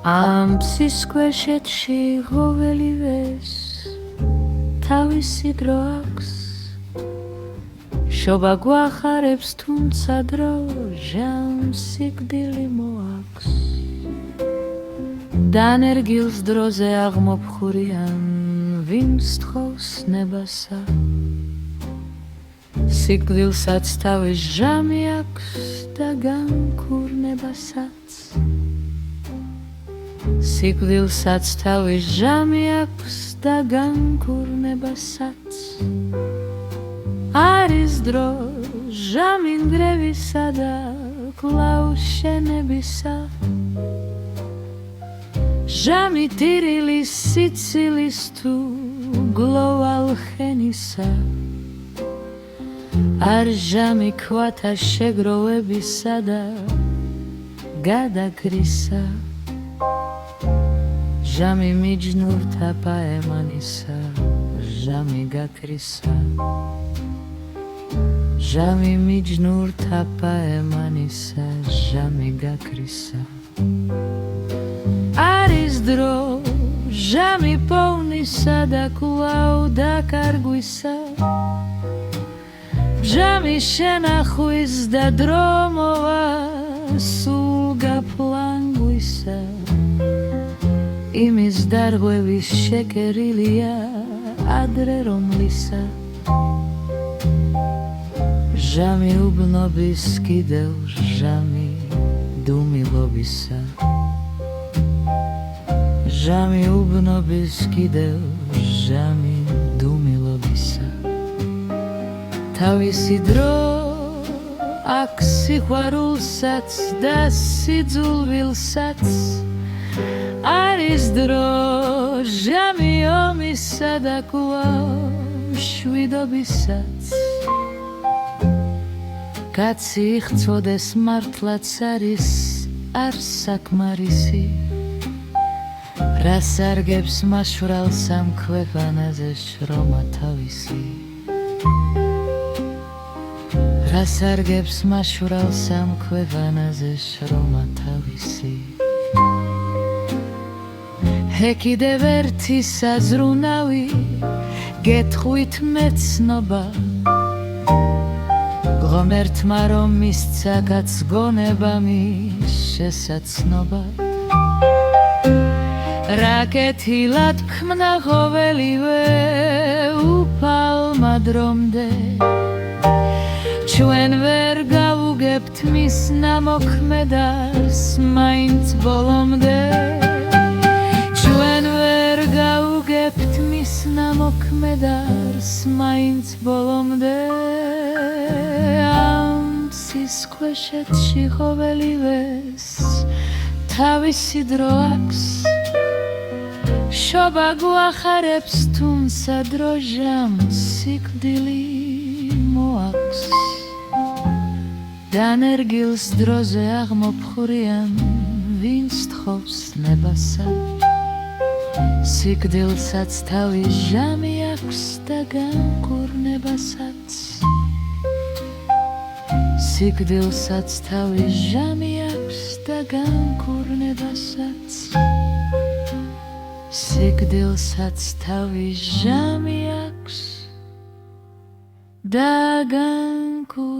ამ მზის ქვეშეთში ყოველივეს თავისი დრო აქვს შობა გვახარებს თუმცა დრო ჟამს სიკვდილი მოაქვს დანერგილს დროზე აღმოფხურიან ვინც თხოვს ნებასა სიკვდილსაც თავის ჟამი აქვს და განკურნებასაც სიკვდილსაც თავის ჟამი აქვს და განკურნებასაც არის დრო ჟამინგრევისა და კლაუშენებისა ჟამი ტირილის სიცილის თუ გლოვალ ხენისა არ ჟამი ქვათა შეგროვებისა და გადაკრისა ჟამი მიჯნურთა პაემანისა ჟამი გაქრისა ჟამი მიჯნურთა პაემანისა ჟამი გაქრისა არის დრო ჟამი პოვნისა და კვლავ დაკარგვისა ჟამი შენახვის და დრო მოვა სულ გაფლანგვისა იმის დარღვევის შეკერილია ადრე რომლისა ჟამი უბნობის კიდევ ჟამი დუმილობისა ჟამი უბნობის კიდევ ჟამი დუმილობისა თავისი დრო აქ სიყვარულსაც და სიძულვილსაც არის დრო ჟამი ომისა და კვლავ მშვიდობისაც კაცი იხწოდეს მართლაც არის არ საკმარისი რა სარგებს მაშვრალს ამ ქვეყანაზე შრომა თავისი რა სარგებს მაშვრალს ამ ქვეყანაზე შრომა თავისი კიდევ ერთი საზრუნავი გეთხვით მეცნობა ღმერთმა რომ მისცა კაც გონება მის შესაცნობად რაკეთილად ქმნა ყოველივე უფალმა დრომდე ჩვენ ვერ გავუგებთ მის ნამოქმედას მაინც ბოლომდე ჩვენ ვერ გავუგებთ მის ნამოქმედას მაინც ბოლომდე ამ მზის ქვეშეთში ყოველივეს თავისი დრო აქვს შობა გვახარებს თუმცა დრო ჟამს სიკვდილი მოაქვს დანერგილს დროზე აღმოფხურიან ვინც თხოვს ნებასა სიკვდილსაც თავის ჟამი აქვს და განკურნებასაც სიკვდილსაც თავის ჟამი აქვს და განკურნებასაც სიკვდილსაც თავის ჟამი აქვს და განკურნებასაც